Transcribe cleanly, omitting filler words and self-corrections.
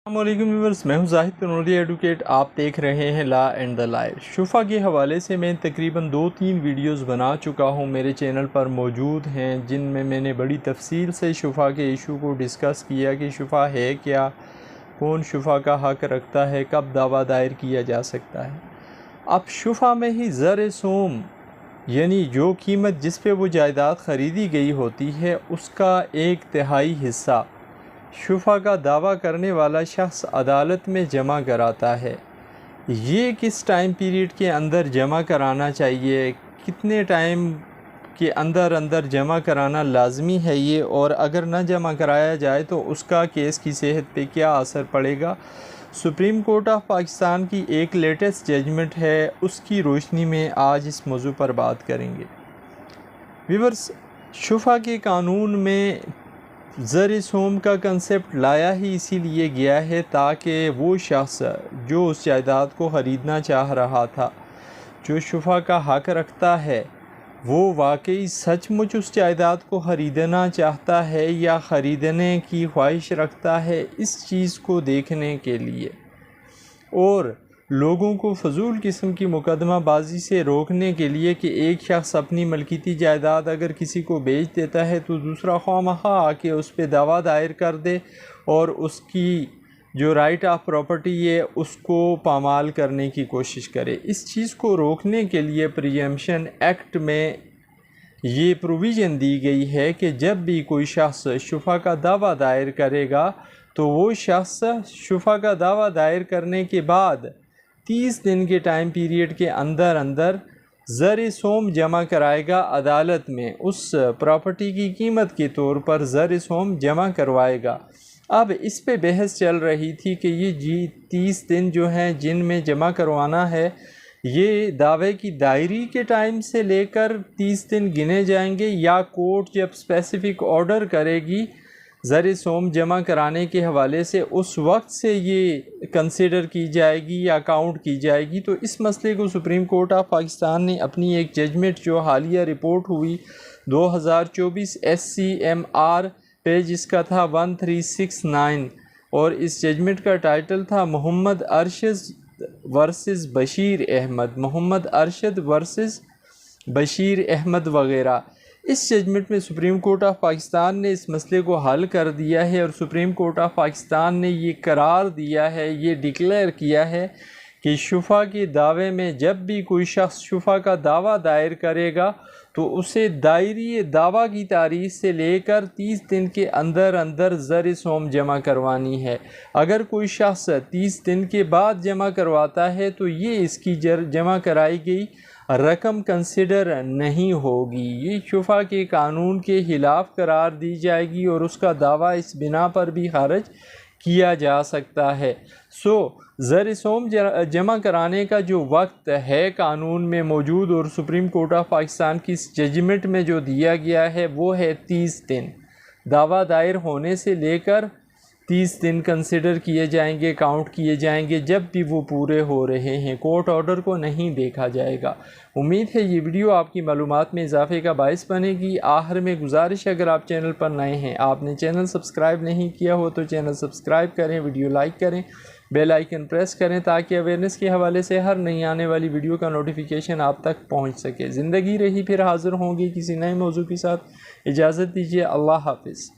अस्सलामुअलैकुम व्यूअर्स, मैं हूं जाहिद तनूरी एडवोकेट। आप देख रहे हैं लॉ एंड द लाइफ। शुफा के हवाले से मैं तकरीबन 2-3 वीडियोस बना चुका हूं, मेरे चैनल पर मौजूद हैं, जिनमें मैंने बड़ी तफसील से शुफा के इशू को डिस्कस किया कि शुफा है क्या, कौन शुफा का हक़ रखता है, कब दावा दायर किया जा सकता है। अब शुफा में ही ज़र सोम यानी जो कीमत जिस पे वो जायदाद ख़रीदी गई होती है उसका 1/3 हिस्सा शुफा का दावा करने वाला शख्स अदालत में जमा कराता है। ये किस टाइम पीरियड के अंदर जमा कराना चाहिए, कितने टाइम के अंदर अंदर जमा कराना लाजमी है ये, और अगर ना जमा कराया जाए तो उसका केस की सेहत पे क्या असर पड़ेगा। सुप्रीम कोर्ट ऑफ पाकिस्तान की एक लेटेस्ट जजमेंट है, उसकी रोशनी में आज इस मौजू पर बात करेंगे। व्यूअर्स, शुफा के कानून में ज़र सोम का कंसेप्ट लाया ही इसीलिए गया है ताकि वो शख्स जो उस जायदाद को ख़रीदना चाह रहा था, जो शुफा का हक़ रखता है, वो वाकई सचमुच उस जायदाद को ख़रीदना चाहता है या ख़रीदने की ख्वाहिश रखता है, इस चीज़ को देखने के लिए और लोगों को फजूल किस्म की मुकदमाबाजी से रोकने के लिए कि एक शख्स अपनी मलकीती जायदाद अगर किसी को बेच देता है तो दूसरा ख्वामखा आके उस पर दावा दायर कर दे और उसकी जो राइट ऑफ प्रॉपर्टी है उसको पामाल करने की कोशिश करे। इस चीज़ को रोकने के लिए प्रीएम्पशन एक्ट में ये प्रोविज़न दी गई है कि जब भी कोई शख्स शुफा का दावा दायर करेगा तो वो शख्स शुफा का दावा दायर करने के बाद 30 दिन के टाइम पीरियड के अंदर अंदर ज़र सोम जमा कराएगा अदालत में, उस प्रॉपर्टी की कीमत के तौर पर ज़र सोम जमा करवाएगा। अब इस पे बहस चल रही थी कि ये 30 दिन जो हैं जिनमें जमा करवाना है, ये दावे की दायरी के टाइम से लेकर 30 दिन गिने जाएंगे या कोर्ट जब स्पेसिफ़िक ऑर्डर करेगी ज़र सोम जमा कराने के हवाले से उस वक्त से ये कंसिडर की जाएगी या काउंट की जाएगी। तो इस मसले को सुप्रीम कोर्ट ऑफ पाकिस्तान ने अपनी एक जजमेंट जो हालिया रिपोर्ट हुई 2024 SCMR पेज इसका था 1369 और इस जजमेंट का टाइटल था मोहम्मद अरशद वर्सेस बशीर अहमद, मोहम्मद अरशद वर्सेस बशीर अहमद वगैरह। इस जजमेंट में सुप्रीम कोर्ट ऑफ पाकिस्तान ने इस मसले को हल कर दिया है और सुप्रीम कोर्ट ऑफ पाकिस्तान ने ये करार दिया है, ये डिक्लेयर किया है कि शुफा के दावे में जब भी कोई शख्स शुफा का दावा दायर करेगा तो उसे दायरी दावा की तारीख से लेकर 30 दिन के अंदर अंदर ज़र सोम जमा करवानी है। अगर कोई शख्स 30 दिन के बाद जमा करवाता है तो ये इसकी जमा कराई गई रकम कंसिडर नहीं होगी, ये शुफा के कानून के ख़िलाफ़ करार दी जाएगी और उसका दावा इस बिना पर भी खारिज किया जा सकता है। ज़र सोम जमा कराने का जो वक्त है कानून में मौजूद और सुप्रीम कोर्ट ऑफ पाकिस्तान की इस जजमेंट में जो दिया गया है वो है 30 दिन। दावा दायर होने से लेकर 30 दिन कंसिडर किए जाएंगे, काउंट किए जाएंगे जब भी वो पूरे हो रहे हैं, कोर्ट ऑर्डर को नहीं देखा जाएगा। उम्मीद है ये वीडियो आपकी मालूमात में इजाफे का बायस बनेगी। आखिर में गुजारिश, अगर आप चैनल पर नए हैं, आपने चैनल सब्सक्राइब नहीं किया हो तो चैनल सब्सक्राइब करें, वीडियो लाइक करें, बेल आइकन प्रेस करें ताकि अवेयरनेस के हवाले से हर नई आने वाली वीडियो का नोटिफिकेशन आप तक पहुँच सके। ज़िंदगी रही फिर हाज़िर होंगी किसी नए मौजू के साथ। इजाज़त दीजिए, अल्लाह हाफिज़।